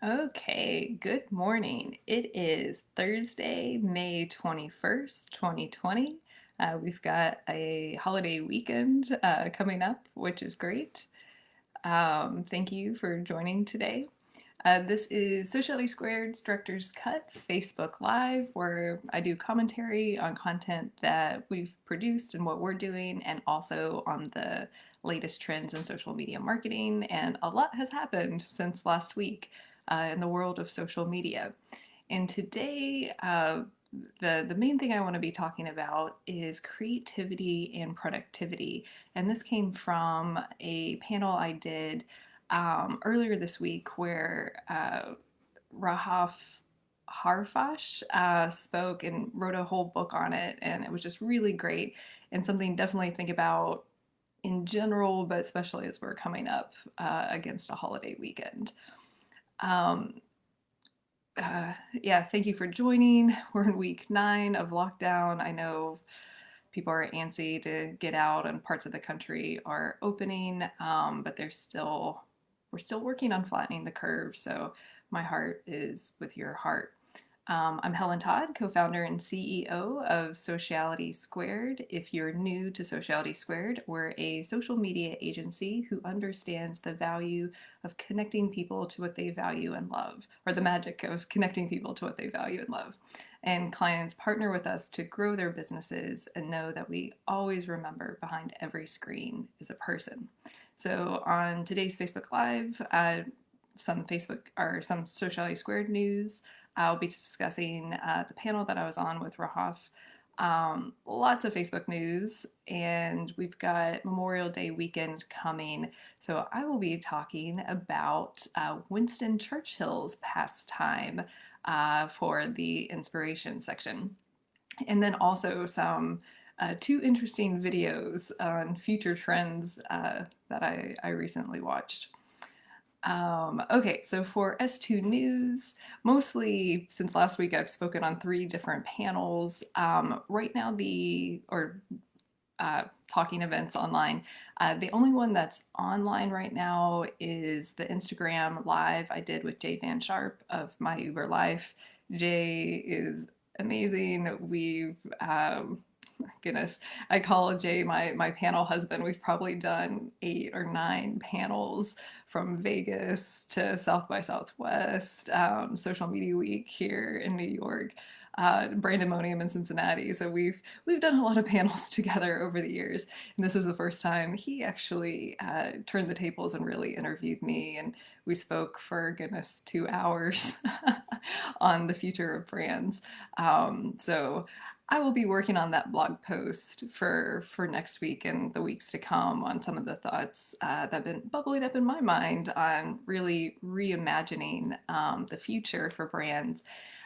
Okay, good morning. It is Thursday, May 21st, 2020. We've got a holiday weekend coming up, which is great. Thank you for joining today. This is Sociality Squared's Director's Cut Facebook Live, where I do commentary on content that we've produced and what we're doing, and also on the latest trends in social media marketing. And a lot has happened since last week in the world of social media. And today, the main thing I want to be talking about is creativity and productivity. And this came from a panel I did earlier this week where Rahaf Harfash spoke and wrote a whole book on it, and it was just really great and something definitely to think about in general, but especially as we're coming up against a holiday weekend. Um, yeah, thank you for joining. We're in week 9 of lockdown. I know people are antsy to get out, and parts of the country are opening, but we're still working on flattening the curve. So my heart is with your heart. I'm Helen Todd, co-founder and CEO of Sociality Squared. If you're new to Sociality Squared, we're a social media agency who understands the value of connecting people to what they value and love, or the magic of connecting people to what they value and love. And clients partner with us to grow their businesses and know that we always remember behind every screen is a person. So on today's Facebook Live, some Sociality Squared news. I'll be discussing the panel that I was on with Rahaf. Lots of Facebook news, and we've got Memorial Day weekend coming. So I will be talking about Winston Churchill's pastime for the inspiration section. And then also some two interesting videos on future trends that I recently watched. Okay, so for S2 News, mostly since last week I've spoken on 3 different panels. Right now, talking events online. The only one that's online right now is the Instagram live I did with Jay Van Sharp of My Uber Life. Jay is amazing. Goodness, I call Jay my panel husband. We've probably done 8 or 9 panels from Vegas to South by Southwest, Social Media Week here in New York, Brandemonium in Cincinnati. So we've done a lot of panels together over the years, and this was the first time he actually turned the tables and really interviewed me, and we spoke for goodness 2 hours on the future of brands. So I will be working on that blog post for next week and the weeks to come on some of the thoughts that have been bubbling up in my mind on really reimagining the future for brands.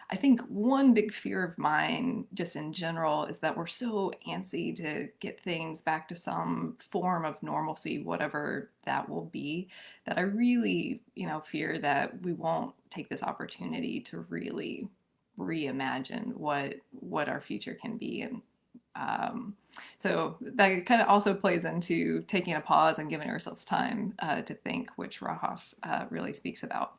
I think one big fear of mine, just in general, is that we're so antsy to get things back to some form of normalcy, whatever that will be, that I really, fear that we won't take this opportunity to really reimagine what our future can be. And so that kind of also plays into taking a pause and giving ourselves time to think, which Rahaf really speaks about.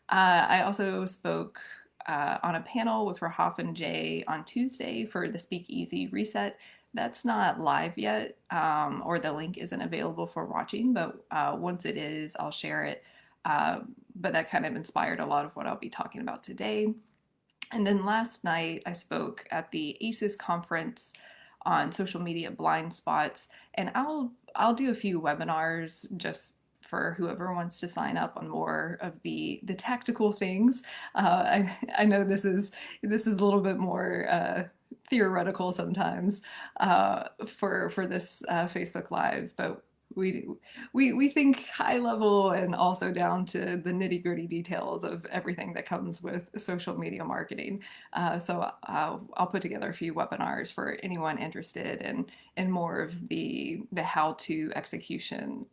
I also spoke on a panel with Rahaf and Jay on Tuesday for the Speakeasy Reset. That's not live yet, or the link isn't available for watching, but once it is, I'll share it. But that kind of inspired a lot of what I'll be talking about today. And then last night, I spoke at the ACES conference on social media blind spots, and I'll do a few webinars just for whoever wants to sign up on more of the tactical things. I know this is a little bit more theoretical sometimes for this Facebook Live, but we we think high level and also down to the nitty gritty details of everything that comes with social media marketing. So I'll put together a few webinars for anyone interested in more of the how to execution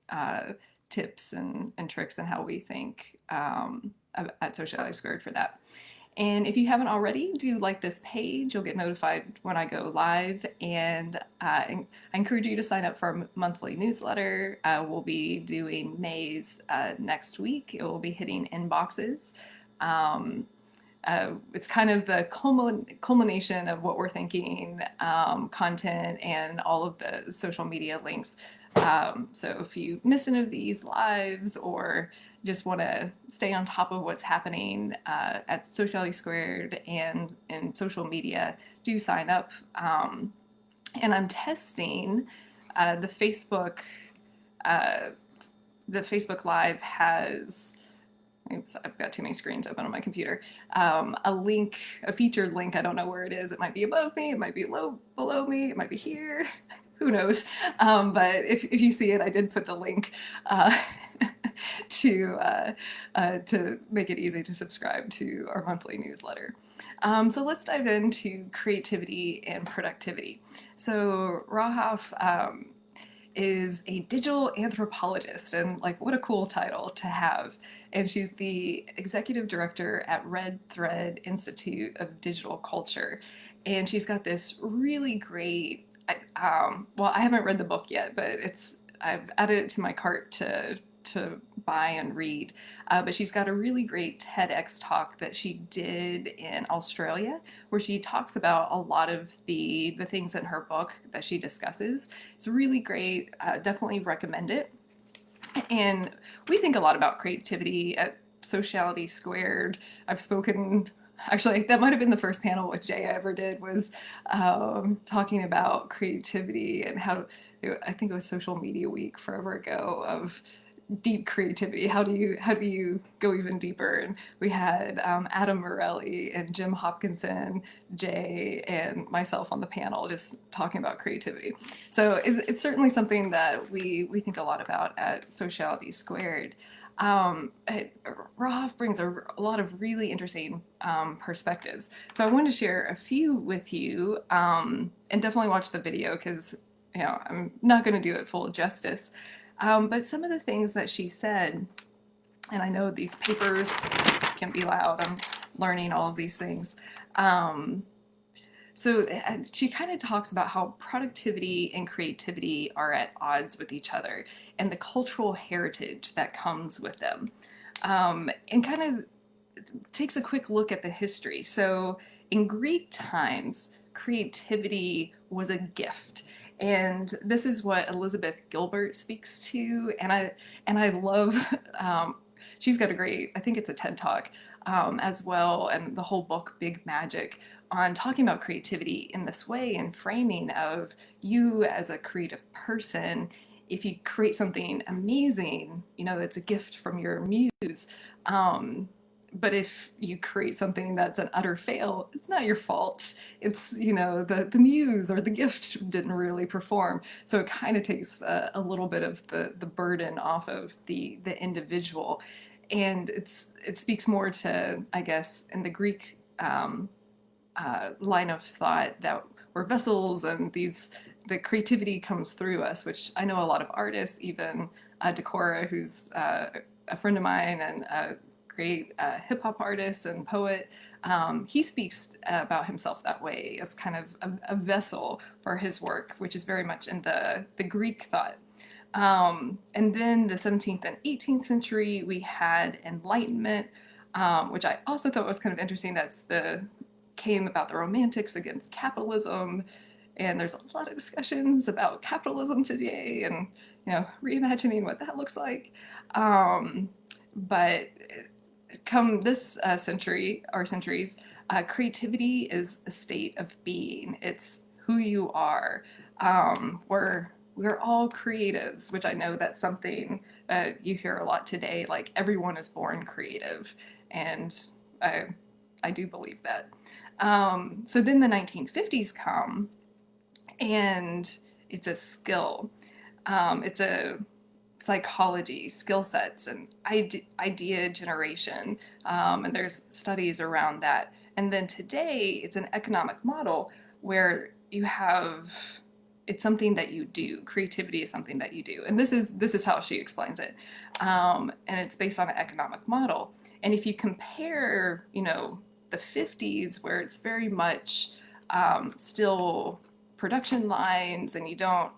tips and tricks and how we think at Sociality Squared for that. And if you haven't already, do like this page. You'll get notified when I go live. And I encourage you to sign up for a monthly newsletter. We'll be doing May's next week. It will be hitting inboxes Um, it's kind of the culmination of what we're thinking, content and all of the social media links. So if you miss any of these lives or just want to stay on top of what's happening at Sociality Squared and in social media, do sign up. And I'm testing the Facebook. Uh, the Facebook Live has, oops, I've got too many screens open on my computer. A link, a featured link. I don't know where it is. It might be above me. It might be below me. It might be here. Who knows? But if you see it, I did put the link uh, to make it easy to subscribe to our monthly newsletter. So let's dive into creativity and productivity. So Rahaf is a digital anthropologist, and like what a cool title to have. And she's the executive director at Red Thread Institute of Digital Culture. And she's got this really great, well, I haven't read the book yet, but I've added it to my cart to buy and read. But she's got a really great TEDx talk that she did in Australia, where she talks about a lot of the things in her book that she discusses. It's really great. Definitely recommend it. And we think a lot about creativity at Sociality Squared. I've spoken, actually, that might have been the first panel with Jay I ever did, was talking about creativity and how, I think it was Social Media Week forever ago, of deep creativity. How do you go even deeper? And we had Adam Morelli and Jim Hopkinson, Jay, and myself on the panel just talking about creativity. So it's certainly something that we think a lot about at Sociality Squared. Rahaf brings a lot of really interesting perspectives. So I wanted to share a few with you, and definitely watch the video because I'm not going to do it full justice. But some of the things that she said, and I know these papers can be loud, I'm learning all of these things. So she kind of talks about how productivity and creativity are at odds with each other and the cultural heritage that comes with them. And kind of takes a quick look at the history. So in Greek times, creativity was a gift. And this is what Elizabeth Gilbert speaks to, and I love. She's got a great, I think it's a TED talk as well, and the whole book Big Magic, on talking about creativity in this way and framing of you as a creative person. If you create something amazing, that's a gift from your muse. But if you create something that's an utter fail, it's not your fault. It's, the muse or the gift didn't really perform. So it kind of takes a little bit of the burden off of the individual. And it speaks more to, I guess, in the Greek line of thought, that we're vessels, and the creativity comes through us, which I know a lot of artists, even Decora, who's a friend of mine and a great hip hop artist and poet. He speaks about himself that way, as kind of a vessel for his work, which is very much in the Greek thought. And then the 17th and 18th century, we had Enlightenment, which I also thought was kind of interesting. Came about the Romantics against capitalism, and there's a lot of discussions about capitalism today, and reimagining what that looks like. But come this century or centuries, creativity is a state of being. It's who you are. We're all creatives, which I know that's something you hear a lot today. Like, everyone is born creative, and I do believe that. So then the 1950s come, and it's a skill. It's a psychology, skill sets, and idea generation. And there's studies around that. And then today, it's an economic model where it's something that you do. Creativity is something that you do. And this is how she explains it. And it's based on an economic model. And if you compare, the 50s, where it's very much still production lines, and you don't,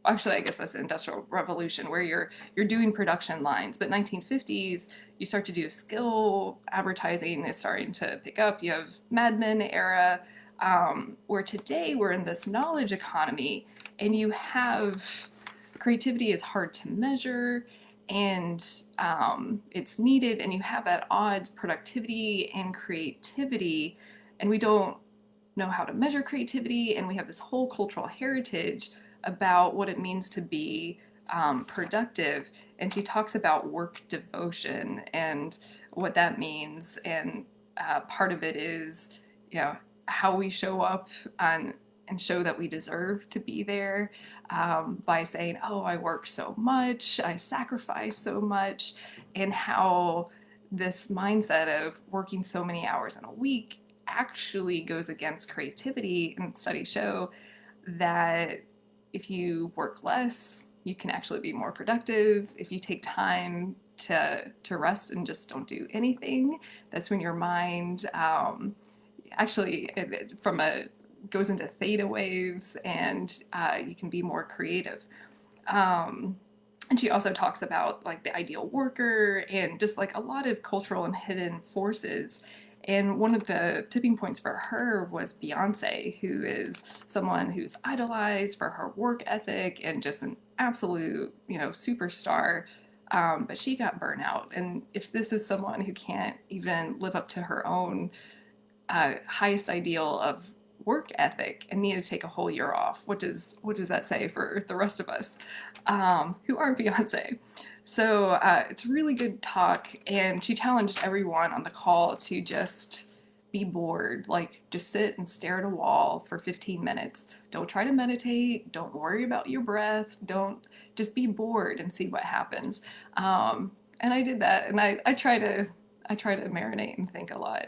actually, I guess that's the Industrial Revolution, where you're doing production lines. But 1950s, you start to do skill advertising is starting to pick up. You have Mad Men era, where today we're in this knowledge economy, and you have creativity is hard to measure, and it's needed, and you have at odds productivity and creativity, and we don't know how to measure creativity, and we have this whole cultural heritage about what it means to be productive. And she talks about work devotion and what that means, and part of it is, you know, how we show up and show that we deserve to be there, by saying, oh, I work so much, I sacrifice so much, and how this mindset of working so many hours in a week actually goes against creativity. And studies show that if you work less, you can actually be more productive. If you take time to rest and just don't do anything, that's when your mind actually from a goes into theta waves, and you can be more creative. And she also talks about like the ideal worker and just like a lot of cultural and hidden forces. And one of the tipping points for her was Beyonce, who is someone who's idolized for her work ethic and just an absolute, superstar. But she got burnout. And if this is someone who can't even live up to her own highest ideal of work ethic and need to take a whole year off, what does that say for the rest of us who aren't Beyonce? So it's really good talk, and she challenged everyone on the call to just be bored, like just sit and stare at a wall for 15 minutes. Don't try to meditate. Don't worry about your breath. Don't just be bored and see what happens. And I did that, and I try to marinate and think a lot.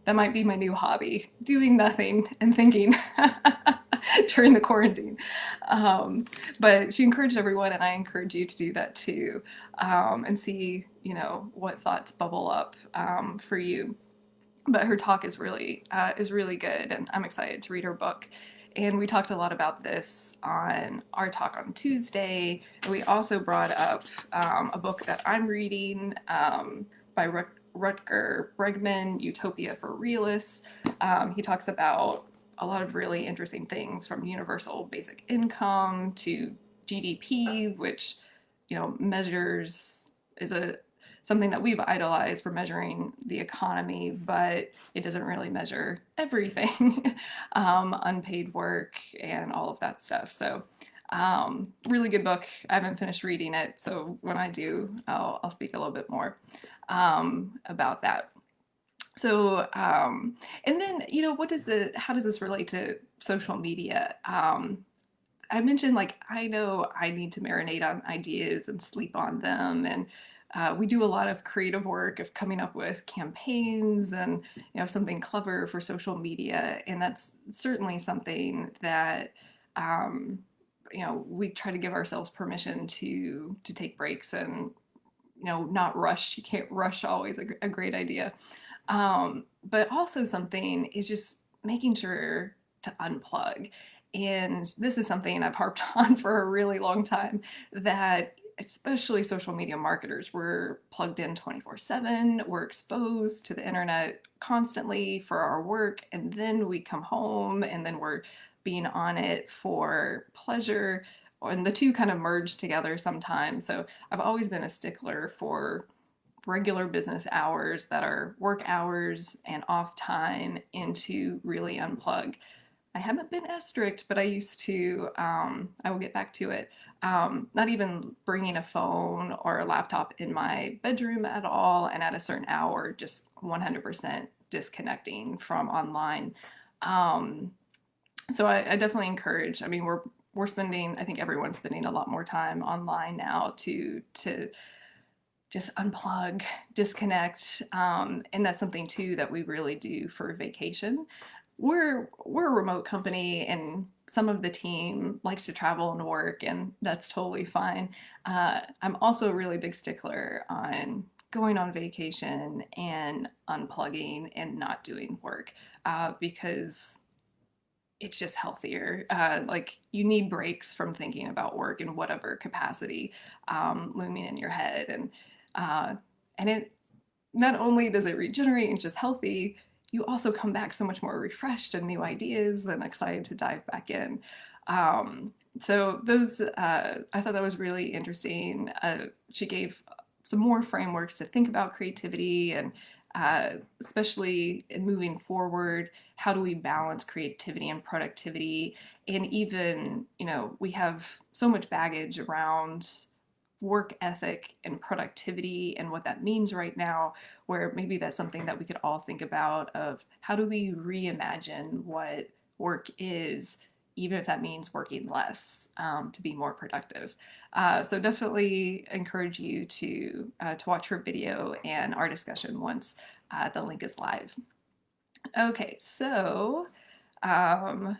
That might be my new hobby, doing nothing and thinking during the quarantine. But she encouraged everyone, and I encourage you to do that too, and see, what thoughts bubble up for you. But her talk is really good, and I'm excited to read her book. And we talked a lot about this on our talk on Tuesday. And we also brought up a book that I'm reading by Rutger Bregman, Utopia for Realists. He talks about a lot of really interesting things, from universal basic income to GDP, which measures is a something that we've idolized for measuring the economy, but it doesn't really measure everything. Unpaid work and all of that stuff. So really good book. I haven't finished reading it, so when I do, I'll speak a little bit more about that. So, and then, how does this relate to social media? I mentioned, like, I know I need to marinate on ideas and sleep on them. And we do a lot of creative work of coming up with campaigns and, something clever for social media. And that's certainly something that, we try to give ourselves permission to take breaks and, not rush. You can't rush always a great idea. But also something is just making sure to unplug. And this is something I've harped on for a really long time, that especially social media marketers, we're plugged in 24/7, we're exposed to the internet constantly for our work, and then we come home and then we're being on it for pleasure, and the two kind of merge together sometimes. So I've always been a stickler for regular business hours that are work hours and off time, and to really unplug. I haven't been as strict, but I used to. I will get back to it. Not even bringing a phone or a laptop in my bedroom at all, and at a certain hour, just 100% disconnecting from online. Um, so I definitely encourage. I mean, we're spending. I think everyone's spending a lot more time online now to just unplug, disconnect, and that's something too that we really do for vacation. We're a remote company, and some of the team likes to travel and work, and that's totally fine. I'm also a really big stickler on going on vacation and unplugging and not doing work, because it's just healthier. Like you need breaks from thinking about work in whatever capacity looming in your head, uh, and it not only does it regenerate and just healthy, you also come back so much more refreshed and new ideas and excited to dive back in. So those, I thought that was really interesting. She gave some more frameworks to think about creativity and especially in moving forward, how do we balance creativity and productivity? And even, we have so much baggage around work ethic and productivity and what that means right now, where maybe that's something that we could all think about of how do we reimagine what work is, even if that means working less to be more productive. So definitely encourage you to watch her video and our discussion once the link is live. Okay, so um,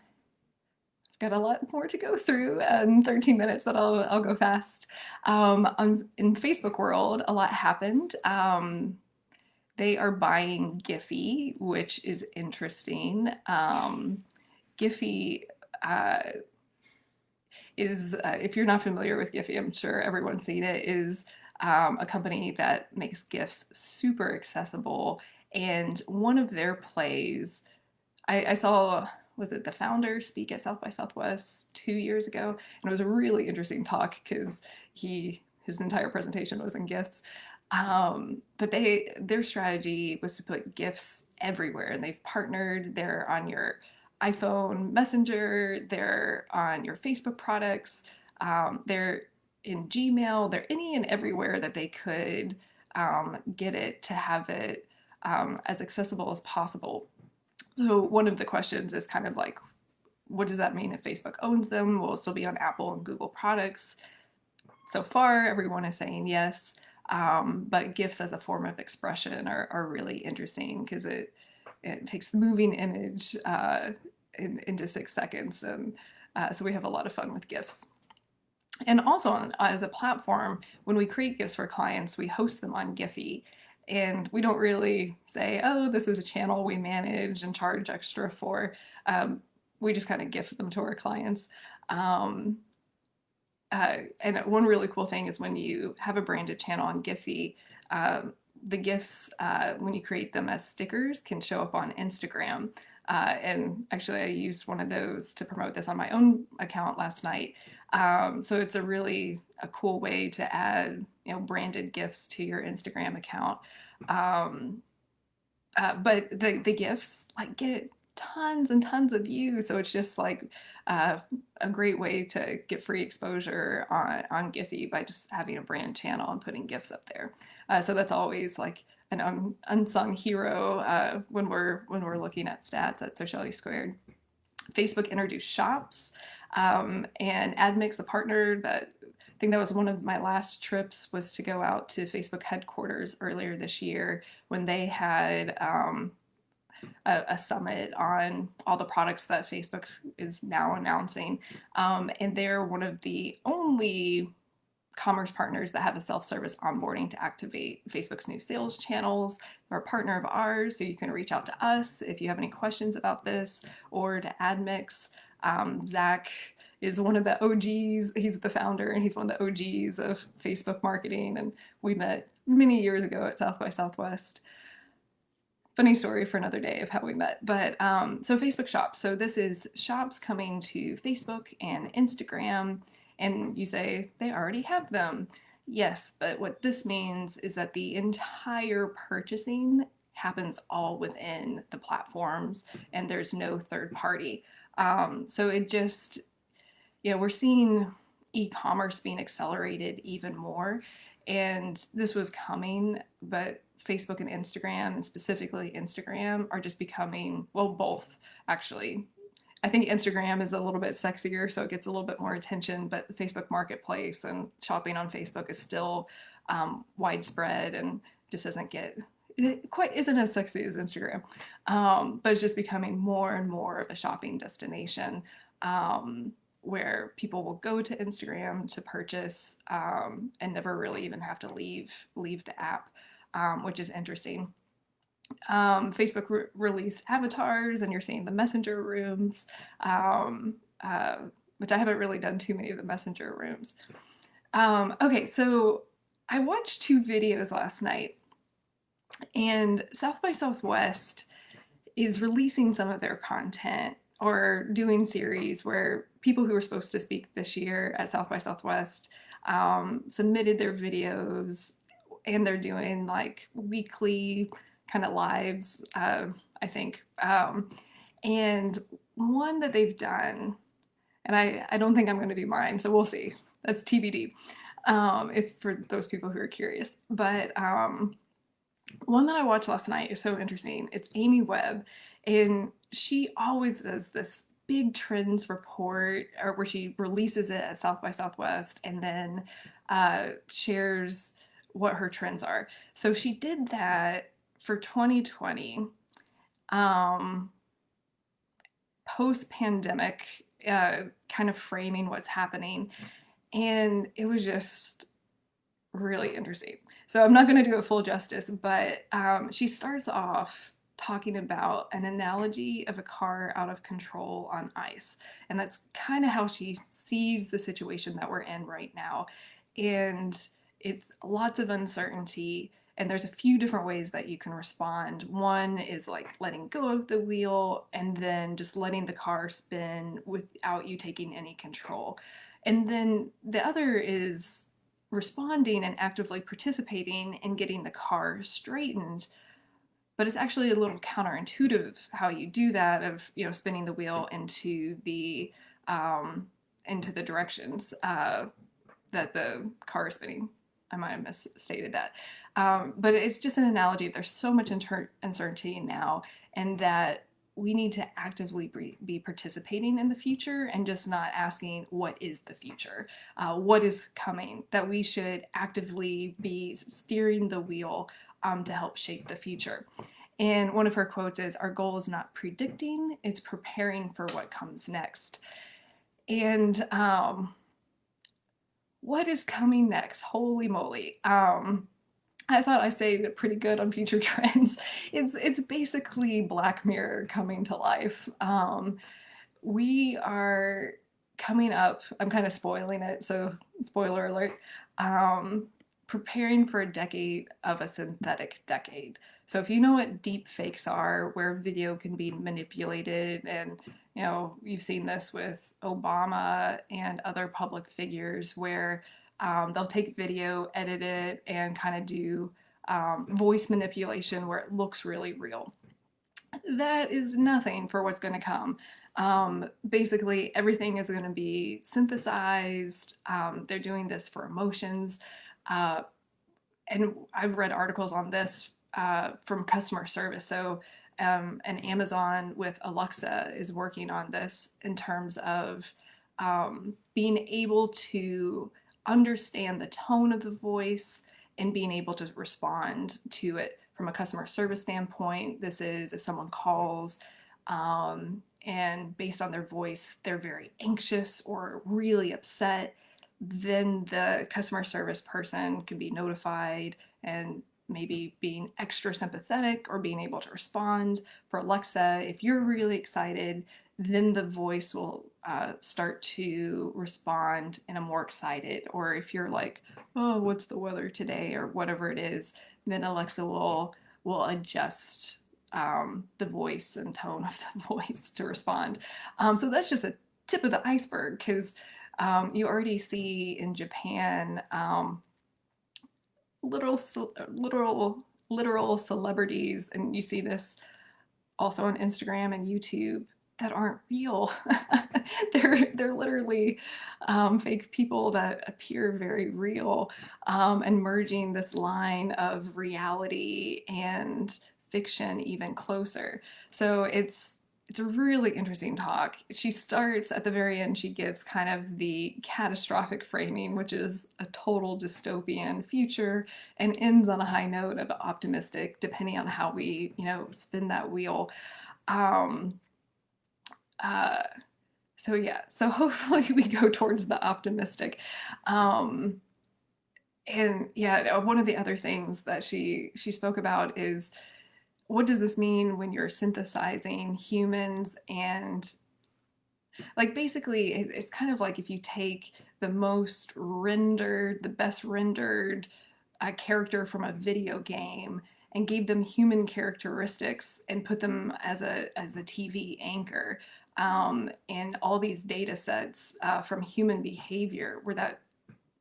got a lot more to go through in 13 minutes, but I'll go fast. In Facebook world, a lot happened. They are buying Giphy, which is interesting. Giphy uh, is, if you're not familiar with Giphy, I'm sure everyone's seen it, is a company that makes GIFs super accessible. And one of their plays, I saw, was it the founder speak at South by Southwest 2 years ago? And it was a really interesting talk because his entire presentation was in GIFs. But their strategy was to put GIFs everywhere, and they've partnered. They're on your iPhone Messenger, they're on your Facebook products, they're in Gmail, they're any and everywhere that they could get it to have it as accessible as possible. So one of the questions is kind of like, what does that mean if Facebook owns them? Will it still be on Apple and Google products? So far, everyone is saying yes. But GIFs as a form of expression are really interesting because it takes the moving image into 6 seconds. And so we have a lot of fun with GIFs. And also, as a platform, when we create GIFs for clients, we host them on Giphy. And we don't really say, oh, this is a channel we manage and charge extra for. We just kind of gift them to our clients. Um, and one really cool thing is when you have a branded channel on Giphy, the GIFs, when you create them as stickers, can show up on Instagram. And actually, I used one of those to promote this on my own account last night. So it's a cool way to add, branded GIFs to your Instagram account. Um, but the GIFs like get tons and tons of views, so it's just like uh, a great way to get free exposure on Giphy by just having a brand channel and putting GIFs up there. So that's always like an unsung hero when we're looking at stats at Sociality Squared. Facebook introduced Shops, and AdMix, a partner that I think that was one of my last trips, was to go out to Facebook headquarters earlier this year when they had a summit on all the products that Facebook is now announcing. And they're one of the only commerce partners that have a self-service onboarding to activate Facebook's new sales channels. They're a partner of ours, so you can reach out to us if you have any questions about this, or to AdMix. Zach is one of the OGs. He's the founder and he's one of the OGs of Facebook marketing. And we met many years ago at South by Southwest. Funny story for another day of how we met. But so Facebook Shops. So this is Shops coming to Facebook and Instagram. And you say, they already have them. Yes, but what this means is that the entire purchasing happens all within the platforms and there's no third party. So it just, we're seeing e-commerce being accelerated even more. And this was coming, but Facebook and Instagram, and specifically Instagram, are just becoming, well, both actually. I think Instagram is a little bit sexier, so it gets a little bit more attention, but the Facebook marketplace and shopping on Facebook is still widespread and just doesn't get, it quite isn't as sexy as Instagram, but it's just becoming more and more of a shopping destination. Where people will go to Instagram to purchase and never really even have to leave the app, which is interesting. Facebook released avatars, and you're seeing the messenger rooms, um, uh, which I haven't really done too many of the messenger rooms. Okay, so I watched two videos last night, and South by Southwest is releasing some of their content or doing series where people who were supposed to speak this year at South by Southwest submitted their videos, and they're doing like weekly kind of lives, I think. And one that they've done, and I don't think I'm going to do mine, so we'll see. That's TBD, if for those people who are curious. But one that I watched last night is so interesting. It's Amy Webb, and she always does this big trends report, or where she releases it at South by Southwest and then shares what her trends are. So she did that for 2020, um, post pandemic, kind of framing what's happening. And it was just really interesting. So I'm not going to do it full justice, but she starts off talking about an analogy of a car out of control on ice. And that's kind of how she sees the situation that we're in right now. And it's lots of uncertainty. And there's a few different ways that you can respond. One is like letting go of the wheel and then just letting the car spin without you taking any control. And then the other is responding and actively participating in getting the car straightened. But it's actually a little counterintuitive how you do that, of spinning the wheel um, into the directions that the car is spinning. I might have misstated that. But it's just an analogy. There's so much uncertainty now, and that we need to actively be participating in the future and just not asking what is the future, what is coming, that we should actively be steering the wheel to help shape the future. And one of her quotes is, "Our goal is not predicting, it's preparing for what comes next." And what is coming next? Holy moly. I thought I stayed pretty good on future trends. It's basically Black Mirror coming to life. We are coming up. I'm kind of spoiling it, so spoiler alert. Um, Preparing for a decade of a synthetic decade. So if you know what deep fakes are, where video can be manipulated, and you've seen this with Obama and other public figures, where they'll take video, edit it, and kind of do voice manipulation where it looks really real. That is nothing for what's going to come. Basically, everything is going to be synthesized. They're doing this for emotions. Uh, and I've read articles on this from customer service. So, and Amazon with Alexa is working on this in terms of being able to understand the tone of the voice and being able to respond to it from a customer service standpoint. This is if someone calls and based on their voice, they're very anxious or really upset, then the customer service person can be notified and maybe being extra sympathetic or being able to respond. For Alexa, if you're really excited, then the voice will start to respond in a more excited. Or if you're like, oh, what's the weather today, or whatever it is, then Alexa will adjust the voice and tone of the voice to respond. So that's just a tip of the iceberg, because you already see in Japan literal, literal celebrities, and you see this also on Instagram and YouTube, that aren't real. They're literally fake people that appear very real, and merging this line of reality and fiction even closer. So it's a really interesting talk. She starts at the very end, she gives kind of the catastrophic framing, which is a total dystopian future, and ends on a high note of optimistic, depending on how we, spin that wheel. Um, uh, so yeah, so hopefully we go towards the optimistic. Um, and yeah, one of the other things that she spoke about is what does this mean when you're synthesizing humans? And like basically it's kind of like if you take the best rendered character from a video game and gave them human characteristics and put them as a TV anchor, and all these data sets from human behavior, where that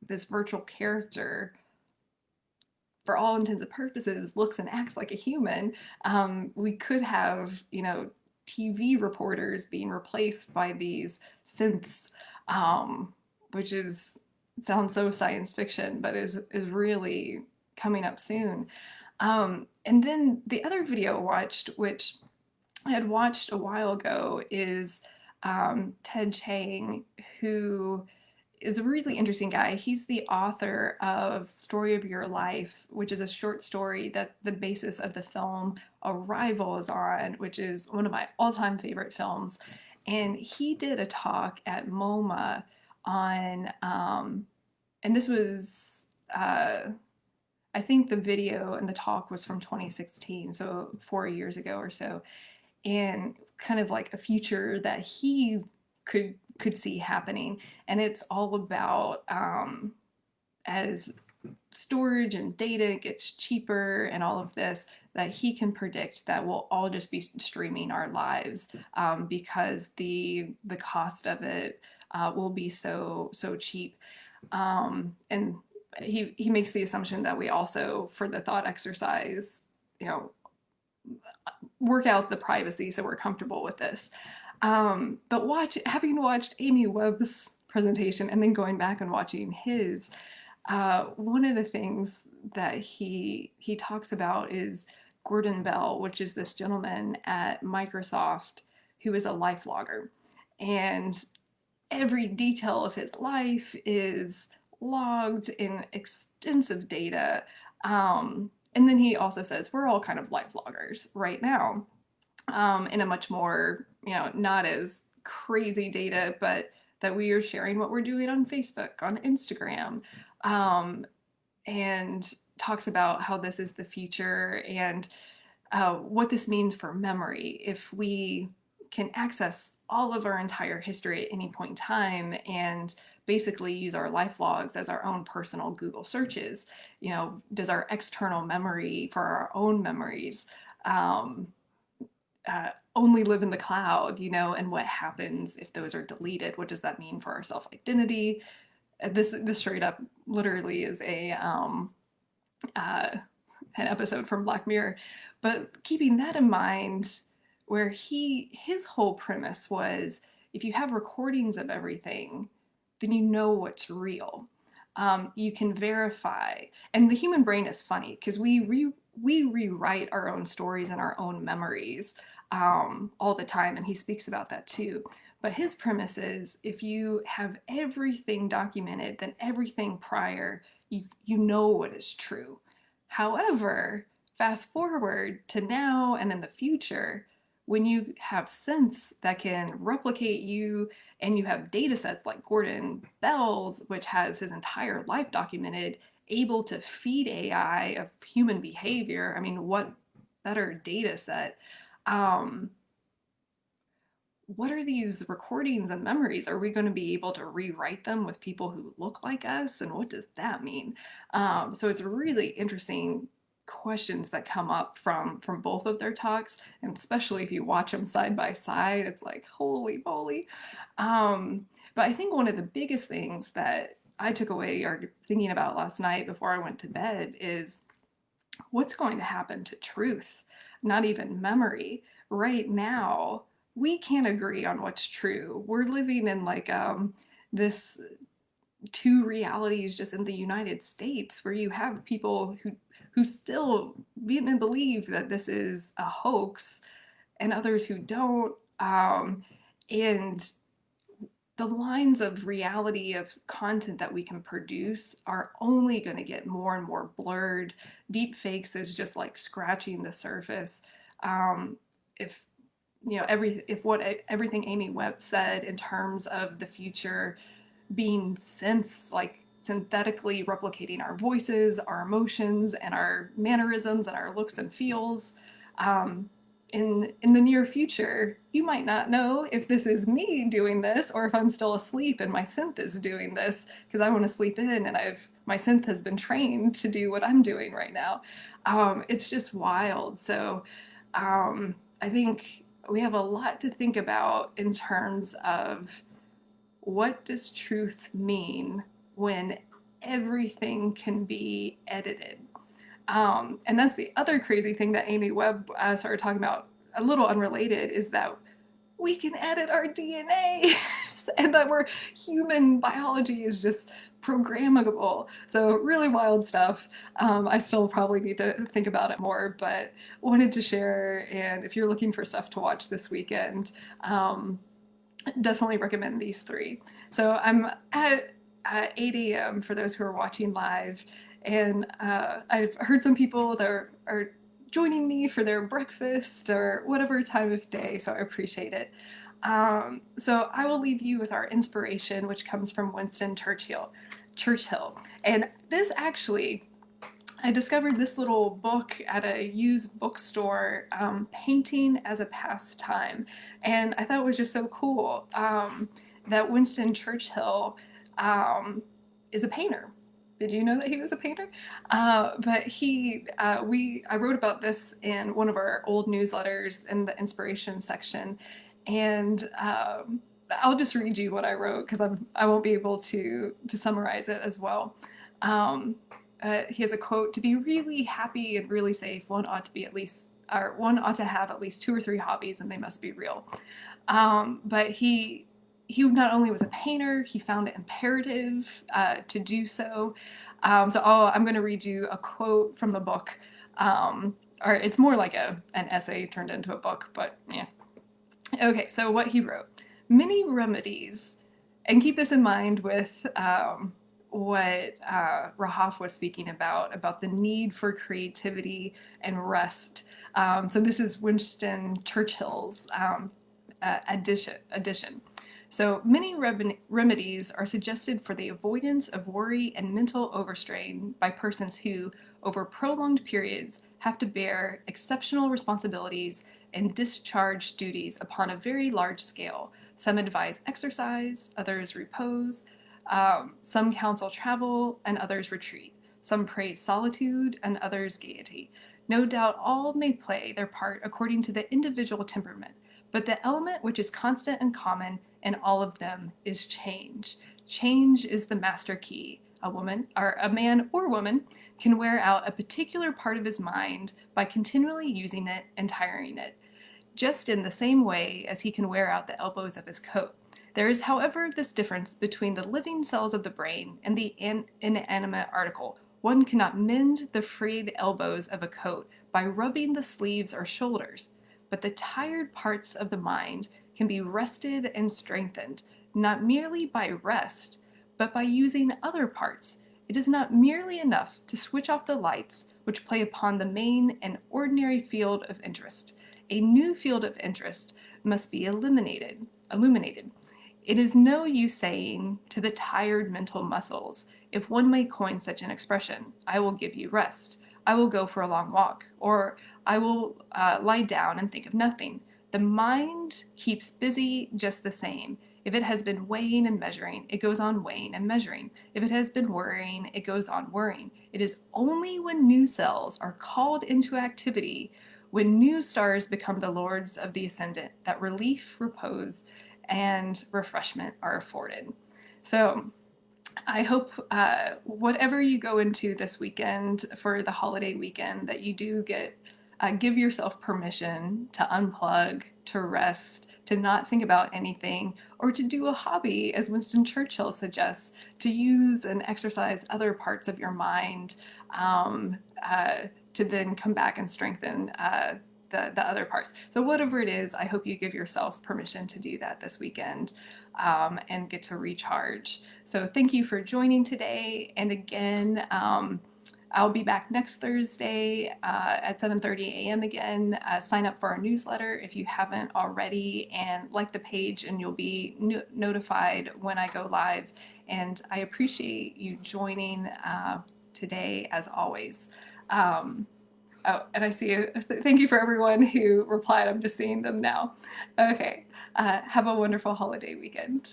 this virtual character, for all intents and purposes, looks and acts like a human. We could have, TV reporters being replaced by these synths, which is sounds so science fiction, but is really coming up soon. And then the other video I watched, which I had watched a while ago, is Ted Chiang, who is a really interesting guy. He's the author of Story of Your Life, which is a short story that the basis of the film Arrival is on, which is one of my all-time favorite films. And he did a talk at MoMA on, and this was, I think the video and the talk was from 2016, so 4 years ago or so, and kind of like a future that he could see happening. And it's all about, as storage and data gets cheaper and all of this, that he can predict that we'll all just be streaming our lives, because the cost of it will be so cheap. And he makes the assumption that we also, for the thought exercise, you know, work out the privacy so we're comfortable with this. But having watched Amy Webb's presentation and then going back and watching his, one of the things that he talks about is Gordon Bell, which is this gentleman at Microsoft who is a life logger, and every detail of his life is logged in extensive data. And then he also says we're all kind of life loggers right now, in a much more, not as crazy data, but that we are sharing what we're doing on Facebook, on Instagram, and talks about how this is the future, and what this means for memory. If we can access all of our entire history at any point in time and basically use our life logs as our own personal Google searches, does our external memory for our own memories only live in the cloud, and what happens if those are deleted? What does that mean for our self-identity? This straight up literally is an episode from Black Mirror. But keeping that in mind, where his whole premise was, if you have recordings of everything, then you know what's real. You can verify. And the human brain is funny because we rewrite our own stories and our own memories all the time, and he speaks about that too. But his premise is, if you have everything documented, then everything prior, you know what is true. However, fast forward to now and in the future, when you have synths that can replicate you, and you have data sets like Gordon Bell's, which has his entire life documented, able to feed AI of human behavior, I mean, what better data set? What are these recordings and memories? Are we going to be able to rewrite them with people who look like us? And what does that mean? So it's really interesting questions that come up from both of their talks, and especially if you watch them side by side, it's like, holy moly. But I think one of the biggest things that I took away or thinking about last night before I went to bed is, what's going to happen to truth? Not even memory. Right now, we can't agree on what's true. We're living in like this two realities just in the United States, where you have people who still vehemently believe that this is a hoax, and others who don't. And the lines of reality of content that we can produce are only going to get more and more blurred. Deep fakes is just like scratching the surface. If everything Amy Webb said in terms of the future being synths, like synthetically replicating our voices, our emotions, and our mannerisms, and our looks and feels, Um, in the near future, you might not know if this is me doing this or if I'm still asleep and my synth is doing this because I want to sleep in and I've my synth has been trained to do what I'm doing right now. It's just wild. So I think we have a lot to think about in terms of what does truth mean when everything can be edited. And that's the other crazy thing that Amy Webb started talking about, a little unrelated, is that we can edit our DNA and that we're human biology is just programmable. So really wild stuff. I still probably need to think about it more, but wanted to share. And if you're looking for stuff to watch this weekend, definitely recommend these three. So I'm at 8 a.m. for those who are watching live, and I've heard some people that are joining me for their breakfast or whatever time of day, so I appreciate it. So I will leave you with our inspiration, which comes from Winston Churchill. Churchill, and this actually I discovered this little book at a used bookstore, Painting as a Pastime. And I thought it was just so cool that Winston Churchill is a painter. Did you know that he was a painter? I wrote about this in one of our old newsletters in the inspiration section. And I'll just read you what I wrote because I won't be able to summarize it as well. Um, he has a quote: "To be really happy and really safe, one ought to have at least two or three hobbies, and they must be real." But he not only was a painter, he found it imperative to do so. I'm going to read you a quote from the book, or it's more like an essay turned into a book, but yeah. Okay, so what he wrote: many remedies, and keep this in mind with what Rahaf was speaking about the need for creativity and rest. So this is Winston Churchill's addition. So many remedies are suggested for the avoidance of worry and mental overstrain by persons who, over prolonged periods, have to bear exceptional responsibilities and discharge duties upon a very large scale. Some advise exercise, others repose, some counsel travel, and others retreat. Some praise solitude, and others gaiety. No doubt all may play their part according to the individual temperament, but the element which is constant and common in all of them is change. Change is the master key. A man or woman can wear out a particular part of his mind by continually using it and tiring it, just in the same way as he can wear out the elbows of his coat. There is, however, this difference between the living cells of the brain and the inanimate article. One cannot mend the frayed elbows of a coat by rubbing the sleeves or shoulders, but the tired parts of the mind can be rested and strengthened, not merely by rest, but by using other parts. It is not merely enough to switch off the lights which play upon the main and ordinary field of interest. A new field of interest must be illuminated. It is no use saying to the tired mental muscles, if one may coin such an expression, I will give you rest, I will go for a long walk, or I will lie down and think of nothing. The mind keeps busy just the same. If it has been weighing and measuring, it goes on weighing and measuring. If it has been worrying, it goes on worrying. It is only when new cells are called into activity, when new stars become the lords of the ascendant, that relief, repose, and refreshment are afforded. So I hope whatever you go into this weekend for the holiday weekend, that you do give yourself permission to unplug, to rest, to not think about anything, or to do a hobby, as Winston Churchill suggests, to use and exercise other parts of your mind to then come back and strengthen the other parts. So whatever it is, I hope you give yourself permission to do that this weekend and get to recharge. So thank you for joining today. And again, I'll be back next Thursday at 7:30 a.m. again. Sign up for our newsletter if you haven't already, and like the page, and you'll be notified when I go live. And I appreciate you joining today, as always. Oh, and I see. Thank you for everyone who replied. I'm just seeing them now. Okay. Have a wonderful holiday weekend.